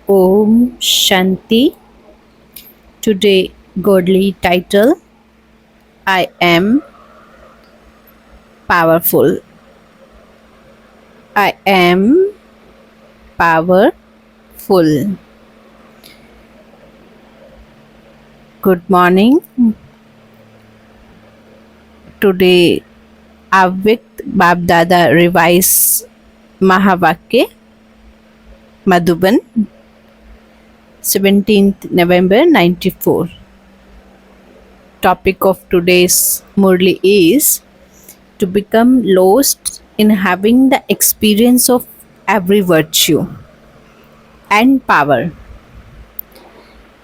Om Shanti. Today, godly title I am powerful. I am powerful. Good morning. Today, Avik Babdada revise Mahavakya Madhuban 17th November 94. Topic of today's Murli is to become lost in having the experience of every virtue and power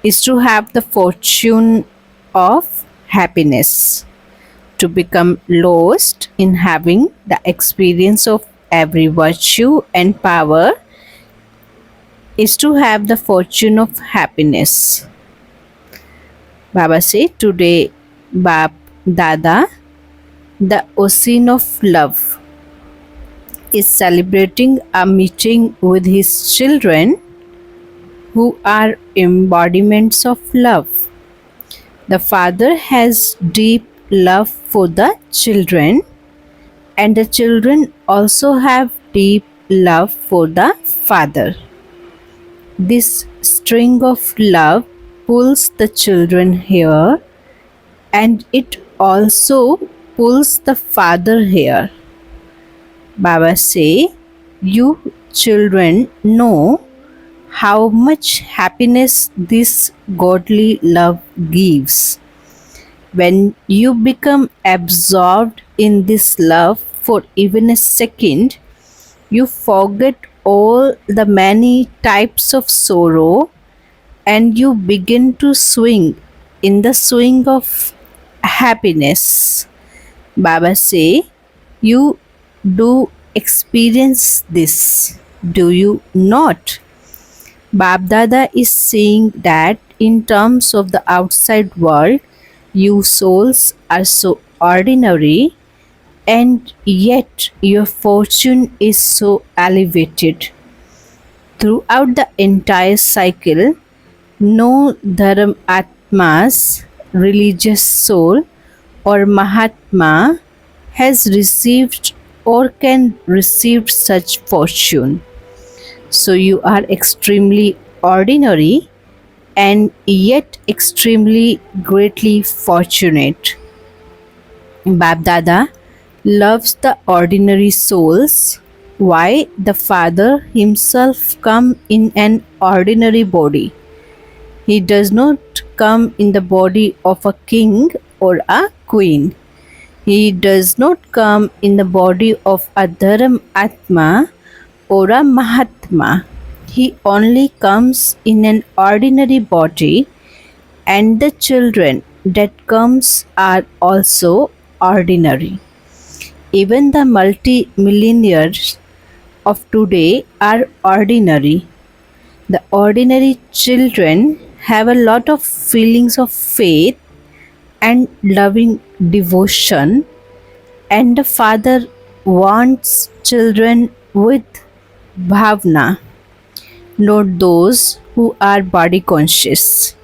is to have the fortune of happiness. To become lost in having the experience of every virtue and power is to have the fortune of happiness. Baba said today, Bap Dada, the ocean of love, is celebrating a meeting with his children who are embodiments of love. The father has deep love for the children, and the children also have deep love for the father. This string of love pulls the children here, and it also pulls the father here. Baba say, you children know how much happiness this godly love gives. When you become absorbed in this love for even a second, you forget all the many types of sorrow and you begin to swing in the swing of happiness. Baba say, you do experience this, do you not? Babdada is saying that in terms of the outside world, you souls are so ordinary and yet your fortune is so elevated. Throughout the entire cycle, no Dharam Atma's religious soul or Mahatma has received or can receive such fortune. So you are extremely ordinary and yet extremely greatly fortunate. Babdada loves the ordinary souls. Why the Father himself come in an ordinary body? He does not come in the body of a king or a queen. He does not come in the body of a Dharam Atma or a Mahatma. He only comes in an ordinary body, and the children that comes are also ordinary. Even the multi-millionaires of today are ordinary. The ordinary children have a lot of feelings of faith and loving devotion, and the father wants children with bhavna, not those who are body conscious.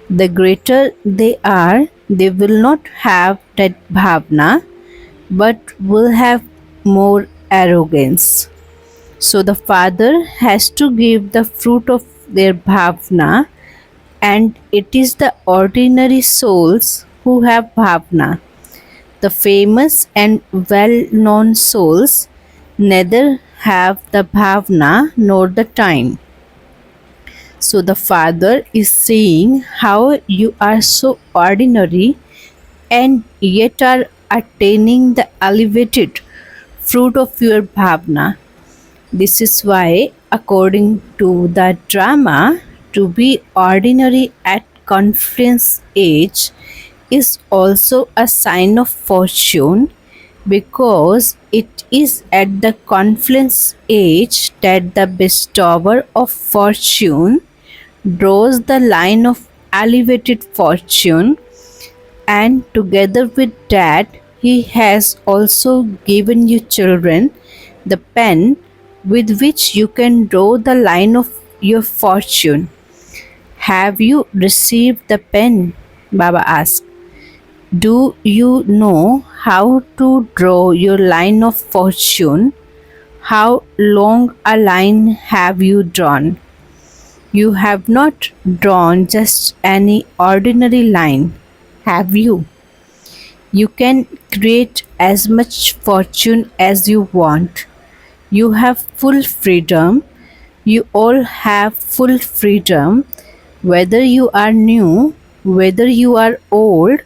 The greater they are, they will not have that bhavna but will have more arrogance. So the father has to give the fruit of their bhavna, and it is the ordinary souls who have bhavna. The famous and well known souls neither have the bhavna nor the time. So the Father is saying how you are so ordinary and yet are attaining the elevated fruit of your bhavna. This is why, according to the drama, to be ordinary at confluence age is also a sign of fortune, because it is at the confluence age that the bestower of fortune draws the line of elevated fortune, and together with that, he has also given you children the pen with which you can draw the line of your fortune. Have you received the pen? Baba asked. Do you know how to draw your line of fortune? How long a line have you drawn? You have not drawn just any ordinary line, have you? You can create as much fortune as you want. You have full freedom. You all have full freedom. Whether you are new, whether you are old,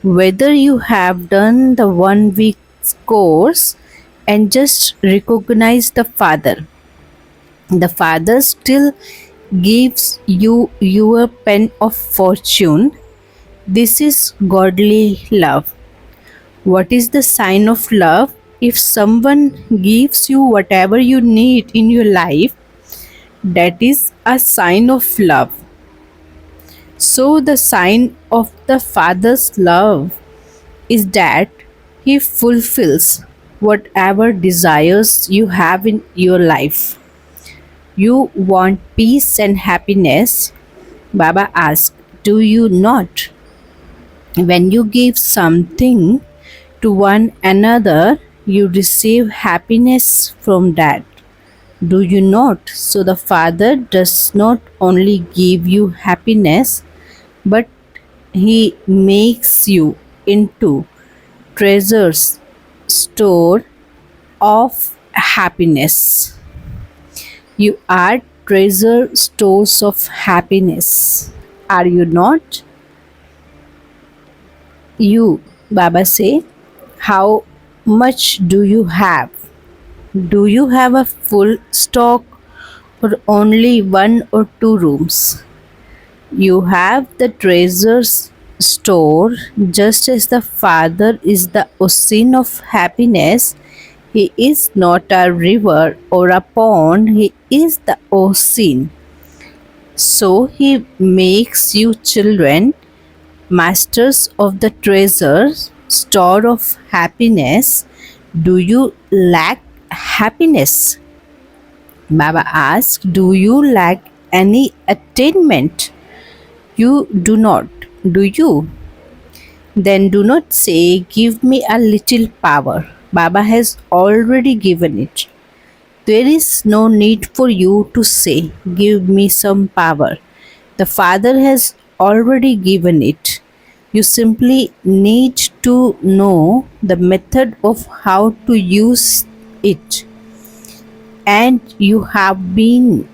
whether you have done the 1 week course and just recognize the Father. The Father still gives you your pen of fortune. This is godly love. What is the sign of love? If someone gives you whatever you need in your life, that is a sign of love. So, the sign of the Father's love is that He fulfills whatever desires you have in your life. You want peace and happiness? Baba asked, do you not? When you give something to one another, you receive happiness from that. Do you not? So the Father does not only give you happiness, but He makes you into treasures store of happiness. You are treasure stores of happiness. Are you not? You, Baba say, how much do you have? Do you have a full stock or only one or two rooms? You have the treasures store just as the Father is the ocean of happiness. He is not a river or a pond, He is the ocean. So He makes you children, masters of the treasures, store of happiness. Do you lack happiness? Baba asked, do you lack any attainment? You do not, do you? Then do not say, give me a little power. Baba has already given it. There is no need for you to say, give me some power. The Father has already given it. You simply need to know the method of how to use it. And you have been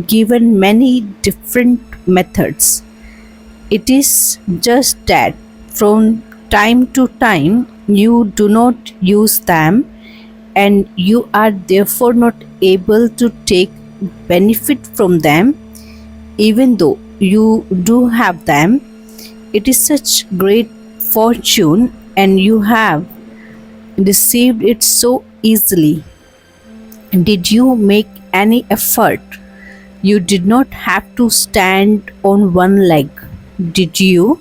given many different methods. It is just that from time to time you do not use them and you are therefore not able to take benefit from them even though you do have them. It is such great fortune and you have received it so easily. Did you make any effort? You did not have to stand on one leg, did you?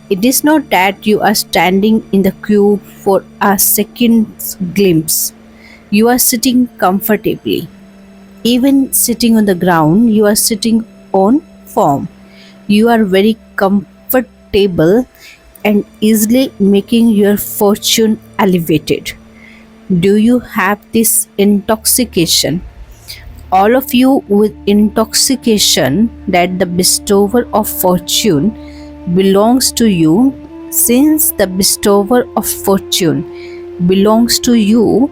It is not that you are standing in the queue for a second's glimpse. You are sitting comfortably. Even sitting on the ground, you are sitting on form. You are very comfortable and easily making your fortune elevated. Do you have this intoxication? All of you with intoxication that the bestower of fortune belongs to you, since the bestower of fortune belongs to you,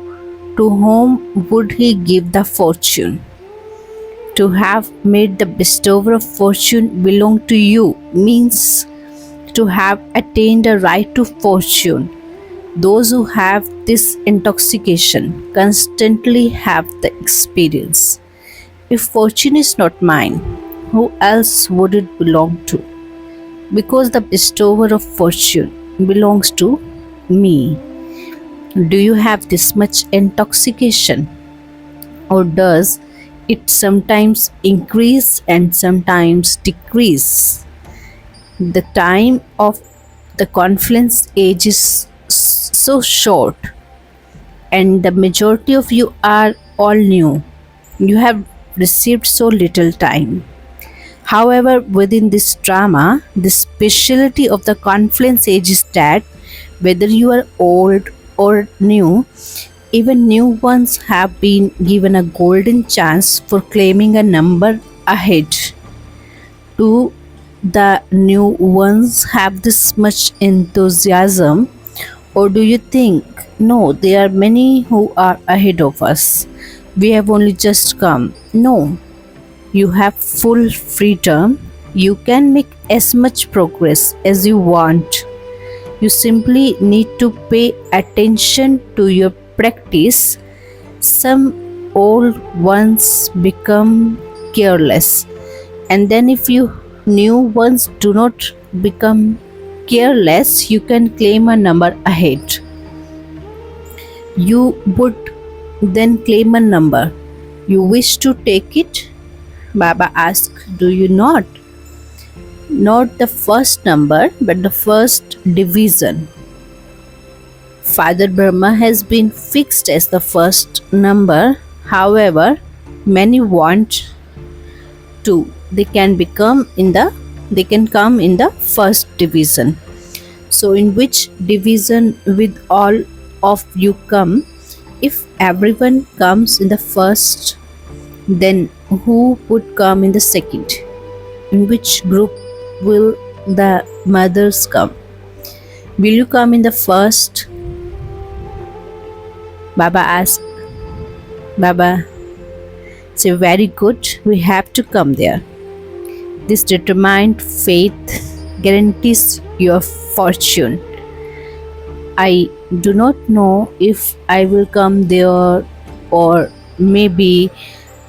to whom would he give the fortune? To have made the bestower of fortune belong to you means to have attained a right to fortune. Those who have this intoxication constantly have the experience. If fortune is not mine, who else would it belong to? Because the bestower of fortune belongs to me. Do you have this much intoxication? Or does it sometimes increase and sometimes decrease? The time of the confluence age is so short, and the majority of you are all new. You have received so little time. However, within this drama, the specialty of the confluence age is that whether you are old or new, even new ones have been given a golden chance for claiming a number ahead. Do the new ones have this much enthusiasm, or do you think, no, there are many who are ahead of us? We have only just come. No, you have full freedom. You can make as much progress as you want. You simply need to pay attention to your practice. Some old ones become careless, and then if you new ones do not become careless, you can claim a number ahead. You would then claim a number. You wish to take it? Baba asked, do you not? Not the first number, but the first division. Father Brahma has been fixed as the first number. However, many want to. They can come in the first division. So in which division with all of you come? If everyone comes in the first, then who would come in the second? In which group will the mothers come? Will you come in the first? Baba asked. Baba said, very good, we have to come there. This determined faith guarantees your fortune. I do not know if I will come there, or maybe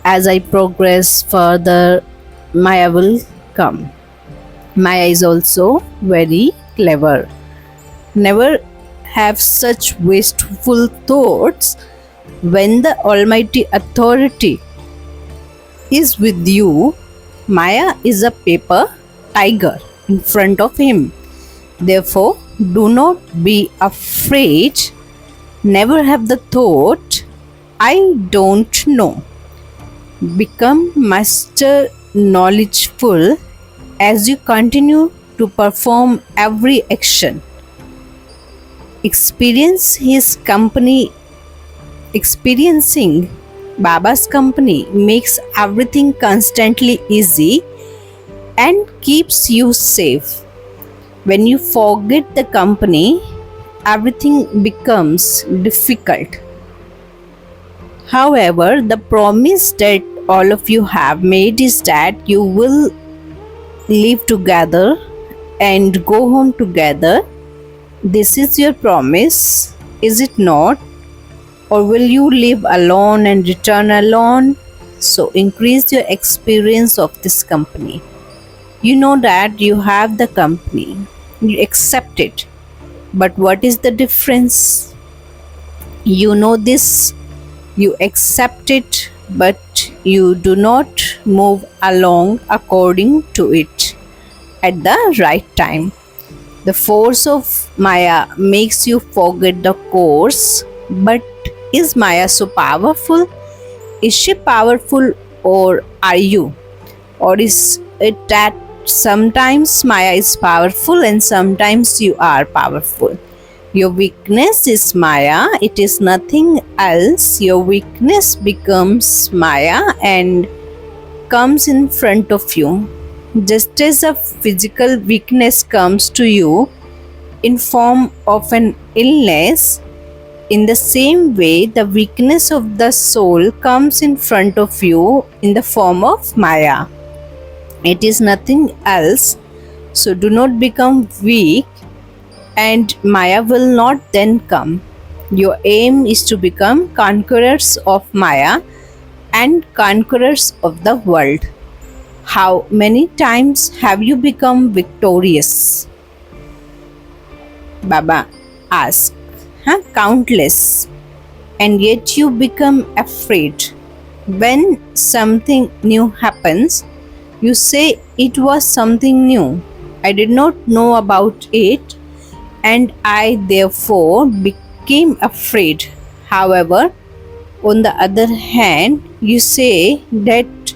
as I progress further, Maya will come. Maya is also very clever. Never have such wasteful thoughts. When the Almighty Authority is with you, Maya is a paper tiger in front of him. Therefore, do not be afraid. Never have the thought, I don't know. Become master knowledgeful as you continue to perform every action. Experiencing Baba's company makes everything constantly easy and keeps you safe. When you forget the company, everything becomes difficult. However, the promise that all of you have made is that you will live together and go home together. This is your promise, is it not? Or will you live alone and return alone? So increase your experience of this company. You know that you have the company, you accept it. But what is the difference? You know this, you accept it, but you do not move along according to it at the right time. The force of Maya makes you forget the course, but is Maya so powerful? Is she powerful, or are you? Or is it that sometimes Maya is powerful and sometimes you are powerful? Your weakness is Maya, it is nothing else. Your weakness becomes Maya and comes in front of you. Just as a physical weakness comes to you in form of an illness, in the same way the weakness of the soul comes in front of you in the form of Maya. It is nothing else. So do not become weak, and Maya will not then come. Your aim is to become conquerors of Maya and conquerors of the world. How many times have you become victorious? Baba asked. Countless. And yet you become afraid. When something new happens, you say it was something new. I did not know about it, and I therefore became afraid. However, On the other hand, you say that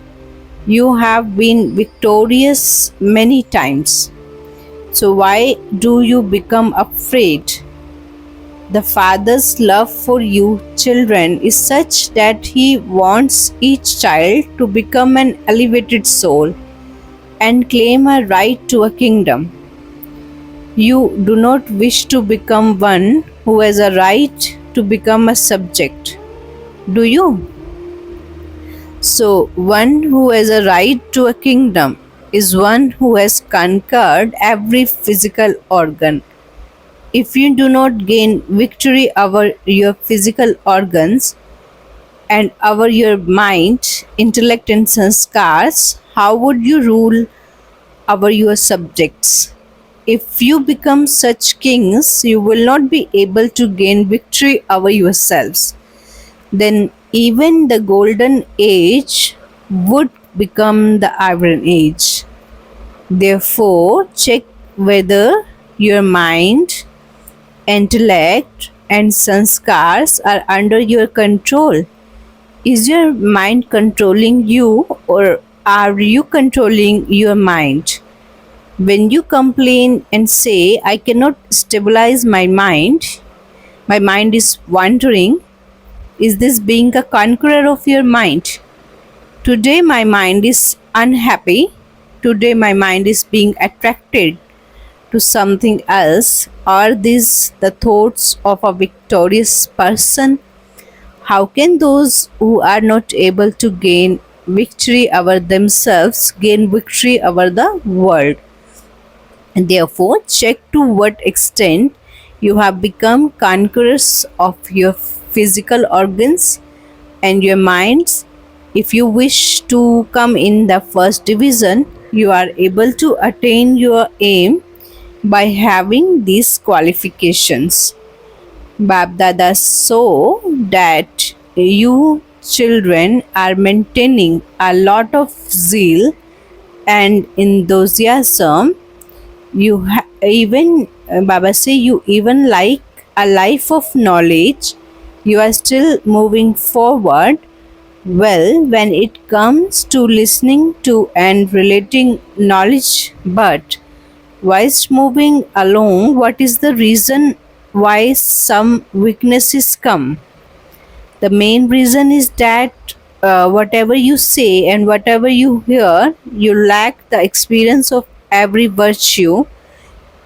you have been victorious many times. So, why do you become afraid? The Father's love for you children is such that He wants each child to become an elevated soul and claim a right to a kingdom. You do not wish to become one who has a right to become a subject, do you? So, one who has a right to a kingdom is one who has conquered every physical organ. If you do not gain victory over your physical organs and over your mind, intellect, and sanskars, how would you rule over your subjects? If you become such kings, you will not be able to gain victory over yourselves. Then even the golden age would become the iron age. Therefore, check whether your mind, intellect, and sanskars are under your control. Is your mind controlling you, or are you controlling your mind? When you complain and say, I cannot stabilize my mind is wandering, is this being a conqueror of your mind? Today my mind is unhappy. Today my mind is being attracted to something else. Are these the thoughts of a victorious person? How can those who are not able to gain victory over themselves gain victory over the world? And therefore, check to what extent you have become conquerors of your physical organs and your minds. If you wish to come in the first division, you are able to attain your aim by having these qualifications. Babdada saw that you children are maintaining a lot of zeal and enthusiasm. Even Baba say you even like a life of knowledge. You are still moving forward well when it comes to listening to and relating knowledge, but whilst moving along, what is the reason why some weaknesses come? The main reason is that whatever you say and whatever you hear, you lack the experience of every virtue,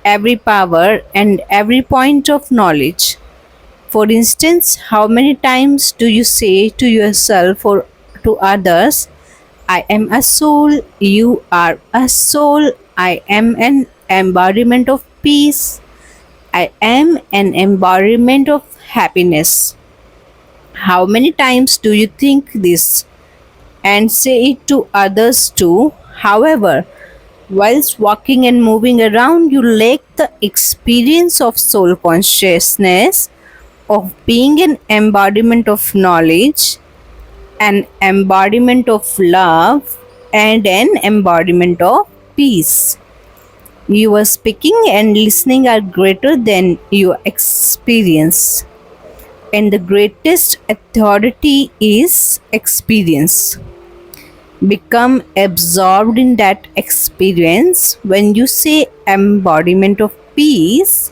every power, and every point of knowledge. For instance, how many times do you say to yourself or to others, I am a soul, you are a soul, I am an embodiment of peace, I am an embodiment of happiness? How many times do you think this and say it to others too? However, whilst walking and moving around, you lack the experience of soul consciousness, of being an embodiment of knowledge, an embodiment of love, and an embodiment of peace. Your speaking and listening are greater than your experience, and the greatest authority is experience. Become absorbed in that experience. When you say embodiment of peace,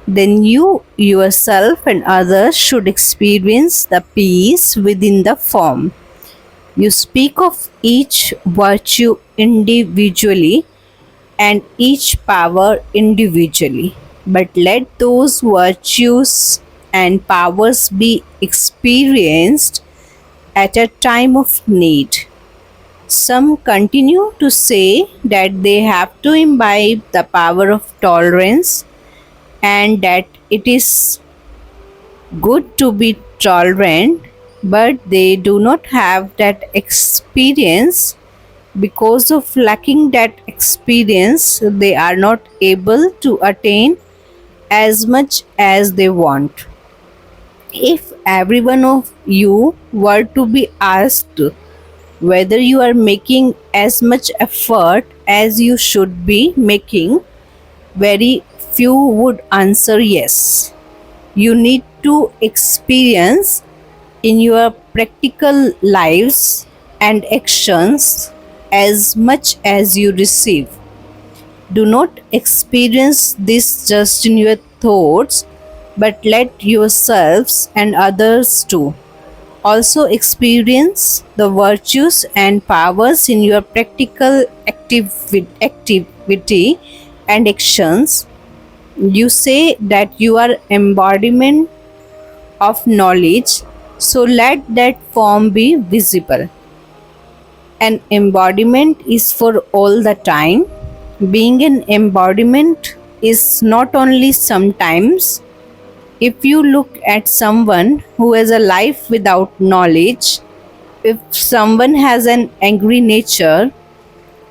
then you yourself and others should experience the peace within the form. You speak of each virtue individually and each power individually, but let those virtues and powers be experienced at a time of need. Some continue to say that they have to imbibe the power of tolerance and that it is good to be tolerant, but they do not have that experience. Because of lacking that experience, they are not able to attain as much as they want. If every one of you were to be asked whether you are making as much effort as you should be making, very few would answer yes. You need to experience in your practical lives and actions as much as you receive. Do not experience this just in your thoughts, but let yourselves and others too also experience the virtues and powers in your practical activity and actions. You say that you are embodiment of knowledge, so let that form be visible. An embodiment is for all the time. Being an embodiment is not only sometimes. If you look at someone who has a life without knowledge, if someone has an angry nature,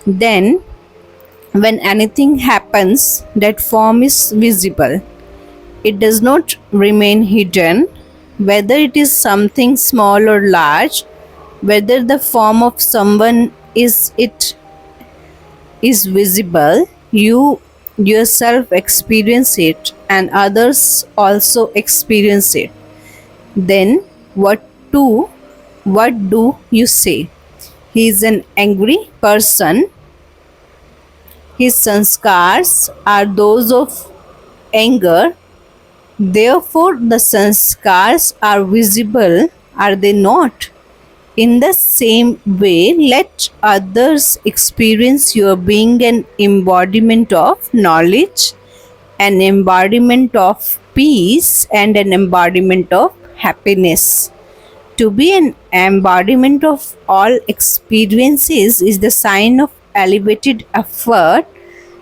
then when anything happens, that form is visible. It does not remain hidden, whether it is something small or large, whether the form of someone is visible, you yourself experience it and others also experience it. Then to what do you say? He is an angry person. His sanskars are those of anger. Therefore, the sanskars are visible, are they not? In the same way, let others experience your being an embodiment of knowledge, an embodiment of peace, and an embodiment of happiness. To be an embodiment of all experiences is the sign of elevated effort.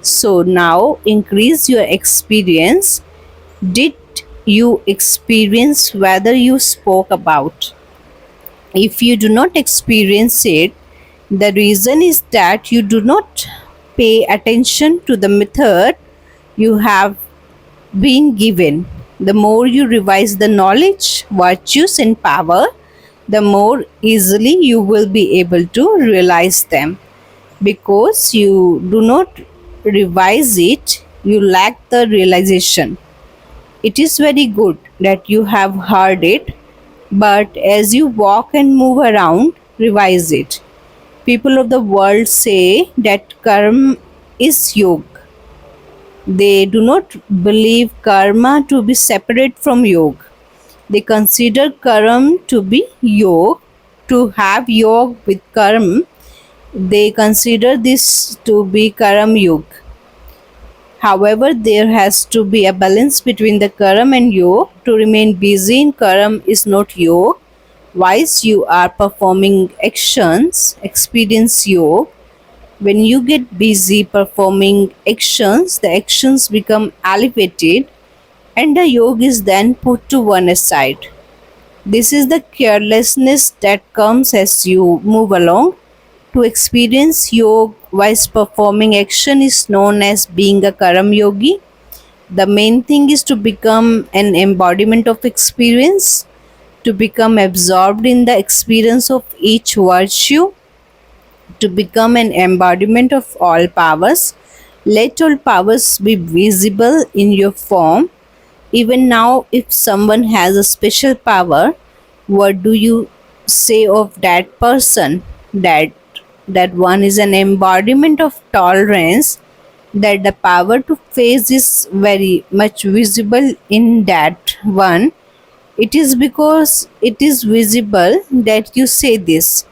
So now increase your experience. Did you experience whether you spoke about? If you do not experience it, the reason is that you do not pay attention to the method you have been given. The more you revise the knowledge, virtues, and power, the more easily you will be able to realize them. Because you do not revise it, you lack the realization. It is very good that you have heard it, but as you walk and move around, revise it. People of the world say that karma is yoga. They do not believe karma to be separate from yoga. They consider karma to be yoga. To have yoga with karma, they consider this to be karma yoga. However, there has to be a balance between the karma and yoga. To remain busy in karma is not yoga. Whilst you are performing actions, experience yoga. When you get busy performing actions, the actions become elevated and the yoga is then put to one side. This is the carelessness that comes as you move along. To experience yoga whilst performing action is known as being a karam yogi. The main thing is to become an embodiment of experience, to become absorbed in the experience of each virtue, to become an embodiment of all powers. Let all powers be visible in your form. Even now, if someone has a special power, what do you say of that person? That one is an embodiment of tolerance, that the power to face is very much visible in that one. It is because it is visible that you say this.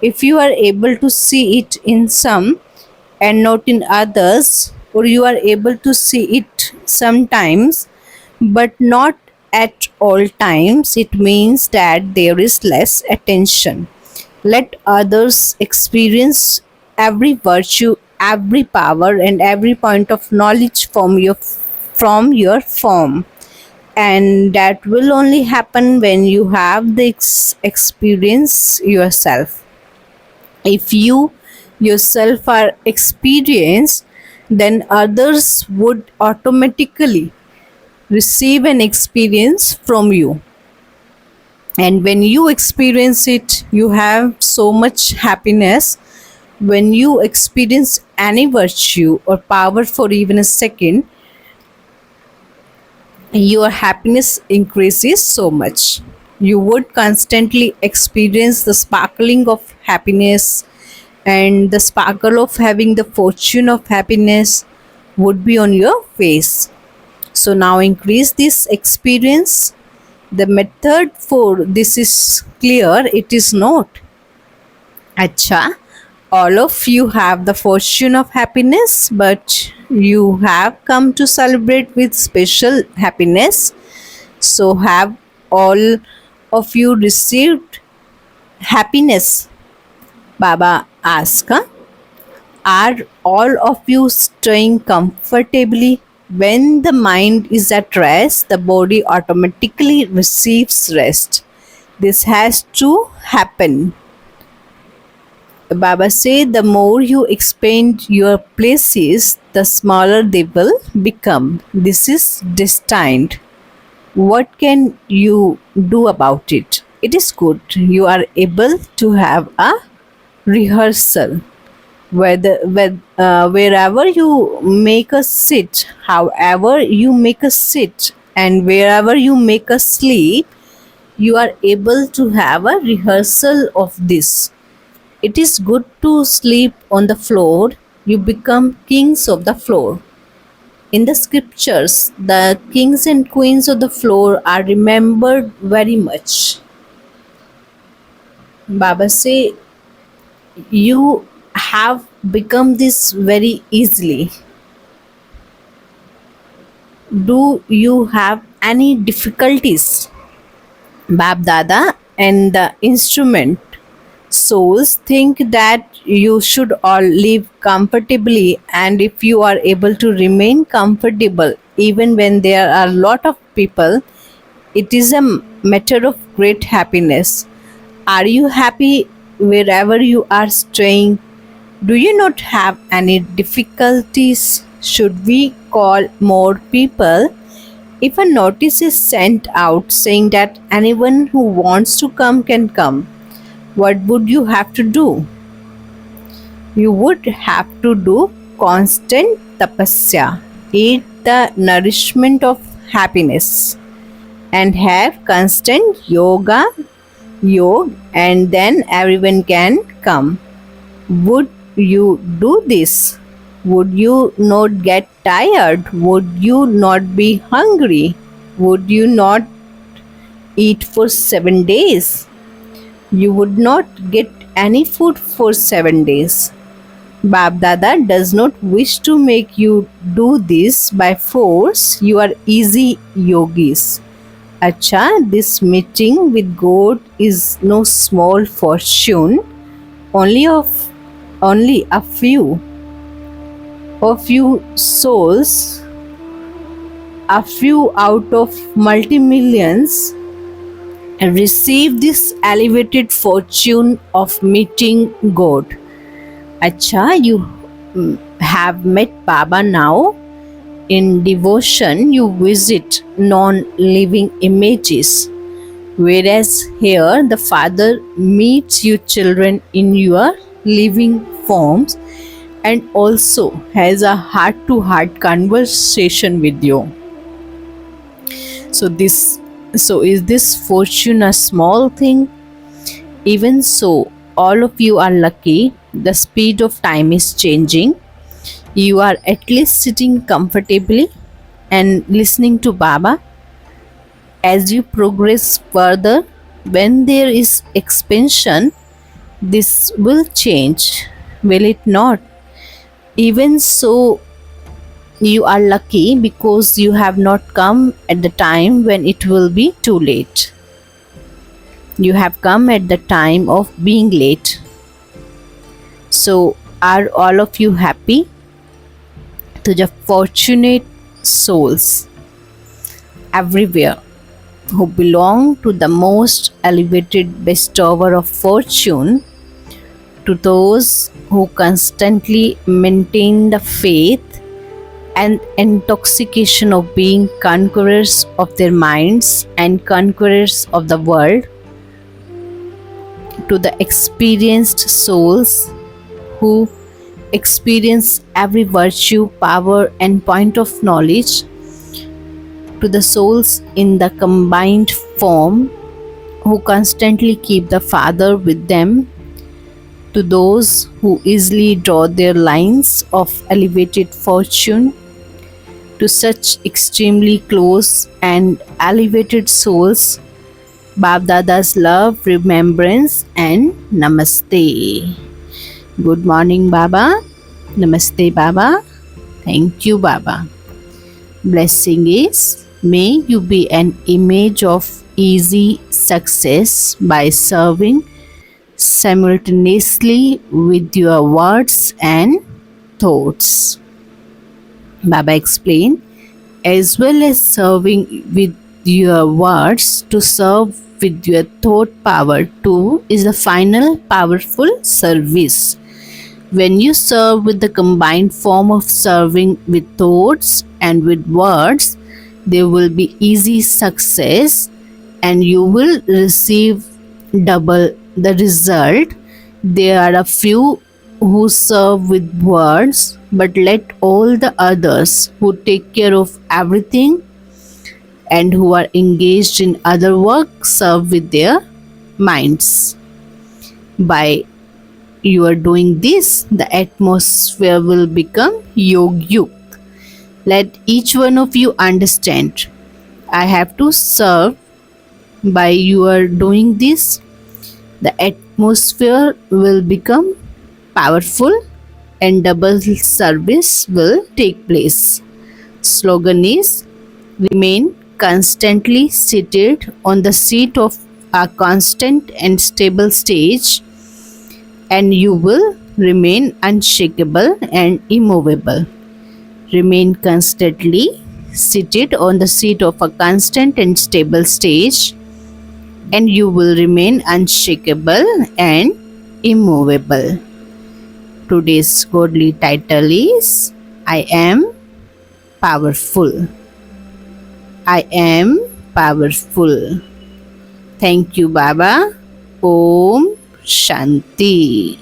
If you are able to see it in some and not in others, or you are able to see it sometimes but not at all times, it means that there is less attention. Let others experience every virtue, every power, and every point of knowledge from your form. And that will only happen when you have the experience yourself. If you yourself are experienced, then others would automatically receive an experience from you. And when you experience it, you have so much happiness. When you experience any virtue or power for even a second, your happiness increases so much. You would constantly experience the sparkling of happiness, and the sparkle of having the fortune of happiness would be on your face. So now increase this experience. The method for this is clear, it is not. Acha, all of you have the fortune of happiness, but you have come to celebrate with special happiness. So, have all of you received happiness? Baba asked. Huh? Are all of you staying comfortably? When the mind is at rest, the body automatically receives rest. This has to happen. Baba said the more you expand your places, the smaller they will become. This is destined. What can you do about it? It is good. You are able to have a rehearsal. Wherever you make us sit, however you make us sit, and wherever you make us sleep, you are able to have a rehearsal of this. It is good to sleep on the floor. You become kings of the floor. In the scriptures, the kings and queens of the floor are remembered very much. Baba say you have become this very easily. Do you have any difficulties? Bab Dada and the instrument souls think that you should all live comfortably, and if you are able to remain comfortable even when there are a lot of people, it is a matter of great happiness. Are you happy wherever you are staying? Do you not have any difficulties? Should we call more people? If a notice is sent out saying that anyone who wants to come can come, what would you have to do? You would have to do constant tapasya, eat the nourishment of happiness, and have constant yoga, and then everyone can come. Would you do this? Would you not get tired? Would you not be hungry? Would you not eat for 7 days? You would not get any food for 7 days. Bab Dada does not wish to make you do this by force. You are easy yogis. Acha, this meeting with God is no small fortune. Only a few of you souls, a few out of multi-millions, receive this elevated fortune of meeting God. Acha, you have met Baba now. In devotion, you visit non living images, whereas here the Father meets you children in your living forms and also has a heart to heart conversation with you. So is this fortune a small thing? Even so, all of you are lucky. The speed of time is changing. You are at least sitting comfortably and listening to Baba. As you progress further, when there is expansion, this will change, will it not? Even so, you are lucky because you have not come at the time when it will be too late. You have come at the time of being late. So, are all of you happy? To the fortunate souls everywhere who belong to the most elevated bestower of fortune, to those who constantly maintain the faith and intoxication of being conquerors of their minds and conquerors of the world, to the experienced souls who experience every virtue, power, and point of knowledge, to the souls in the combined form who constantly keep the Father with them, to those who easily draw their lines of elevated fortune, to such extremely close and elevated souls, Bab Dada's love, remembrance, and Namaste. Good morning, Baba. Namaste, Baba. Thank you, Baba. Blessing is, may you be an image of easy success by serving simultaneously with your words and thoughts. Baba explained, as well as serving with your words, to serve with your thought power too is the final powerful service. When you serve with the combined form of serving with thoughts and with words, there will be easy success and you will receive double the result. There are a few who serve with words, but let all the others who take care of everything and who are engaged in other work serve with their minds. By you are doing this, the atmosphere will become yogyuk. Let each one of you understand, I have to serve. By you are doing this, the atmosphere will become powerful and double service will take place. Slogan is, remain constantly seated on the seat of a constant and stable stage, and you will remain unshakable and immovable. Remain constantly seated on the seat of a constant and stable stage, and you will remain unshakable and immovable. Today's godly title is, I am powerful. I am powerful. Thank you, Baba. Om Shanti.